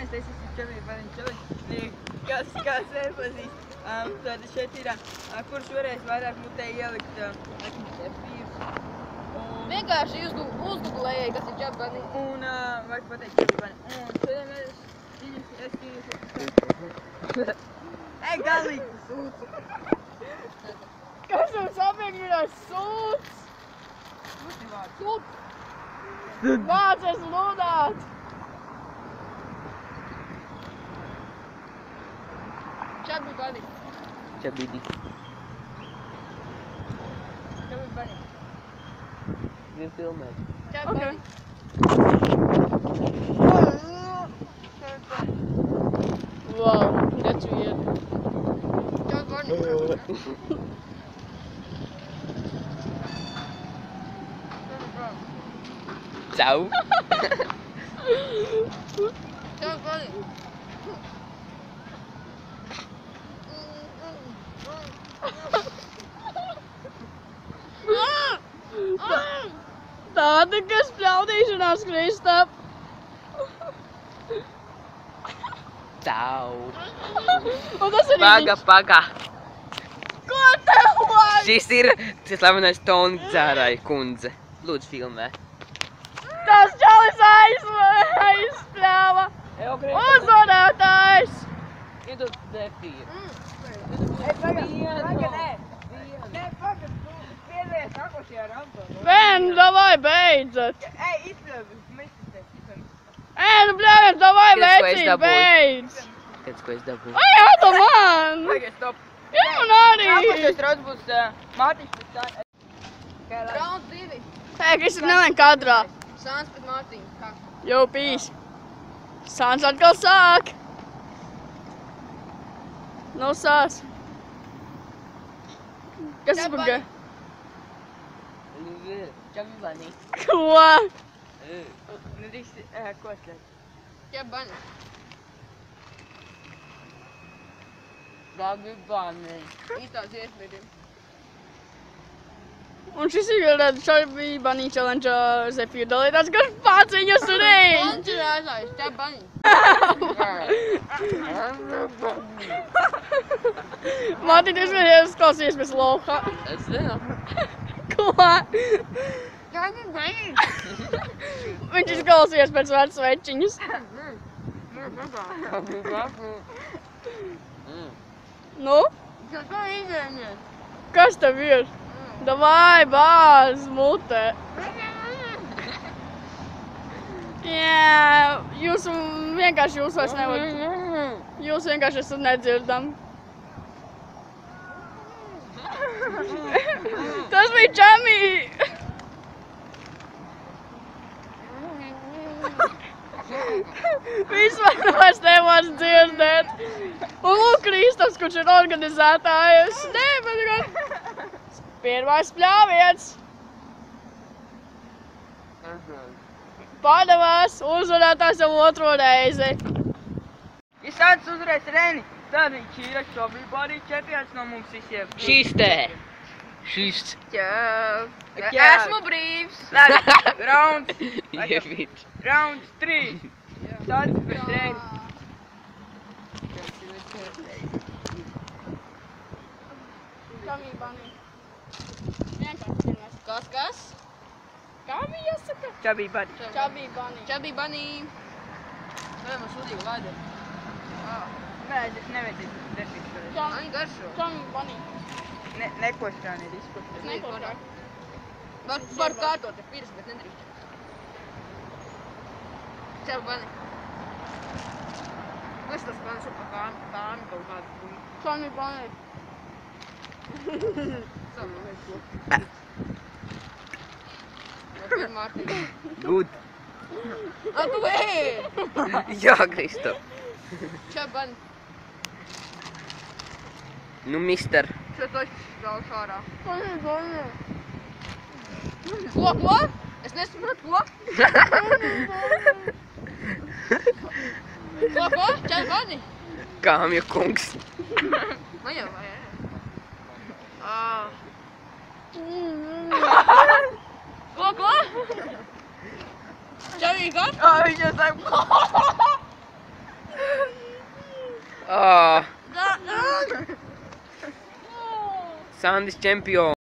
mēs esam čabi baniņi, kas nepazīst. Tad šeit ir, kurš varēs vairāk mutē ielikt F5. Vienkārši uzgooglējai, kas ir čabi baniņi. Un var pateikt čabi baniņi. Un šodien mēs Ei, galīgi sūds! Kas jums abiem ir ar sūds? Sūds! Mācies lunāt! Čabi baniņi. Čabidi. Čabi baniņi. Vien filmēt. Čabi baniņi. Wow, that's weird. Čabi baniņi. Čau. Čabi baniņi. Tāda, kas pļaudīšanās, Kristap. Čau. Un tas ir Paga. Ko tev vajag? Šis ir slavenais tonu dzērāja kundze. Lūdzu, filmē. Tas čalis aizpļāva. Uzvarētājs. Iedod F4. Nē, pagad, pievies nākošajā rampā. Vēn, davai beidzat. Ei, izpļauj, mēs Nu, bļāviet, davai Skaties, ko es vecīt, dabūju. beidz. Kāds, ko es dabūju? Ai, āta man. Pagad, stop. Jā, man arī. Nākošais rauds būs Mārtiņš pēc tā. Round 2. Ei, Kristap, nelien kadrā. Sāns pret Mārtiņu. Kā? Jau pīs. Sāns atkal sāk. Nav sās. Kas tas paga? Čabi bani. Ko? Nu, drīkst, ko slēdz? Čabi bani. Čabi bani. Īstās iespējas. Un šis ir Čabi Bani Challenge Zephyr dalītājs, kurš pats viņus turēja. Mans ir aizājis, Čabi Bani. Mārtiņ, tu izklausies pēc loha. Es zinu. Ko? Čabi Bani. Viņš izklausies pēc vecas večiņas. Čabi bani. Nu? Kas tev ir? Davai, bāz, mutē. Jā, jūs vienkārši vairs nevarat. Jūs vienkārši esat nedzirdami. Tas bija Čami! Vispār vairs nevar dzirdēt. Un lūk, Kristaps, kurš ir organizētājs. Nē, bet gan... Pirmais pļāviens. Padevās, uzvarētājs jau otro reizi. Ja sāc uzvarēs Reni, tad viņš ir Čabi Bani čempions no mums visiem. Šis te. Šis. Čau. Jā. Esmu brīvs. Labi, Ievīt. rounds 3. Sāc pēc Reni. Čabi Bani. Vienkārši pirmais. Kas? Kā bija jāsaka? Čabi Bani. Čabi Bani. Čabi Bani. Vai man sūdīga vada? Nē, nevajadzēs defīt šoreiz. Čabi garšo. Čabi Bani. Nekošķāni ir izkošķāni. Nekošāk. Var kārtot ar piras, bet nedrīkst. Čabi Bani. Es tas panešu pa kāmi kaut kādu. Čabi Bani. Good. Tu ej! Jā, Kristap. Čabi Bani. Nu, mister. Šo toši vēl šārā. Ko? Es nesaprotu, ko? Ko? Čabi Bani? Kāmja kungs. Man jau vajag. Ko? Čabi, ko? Viņš jau saka. Oh, Sandis čempions.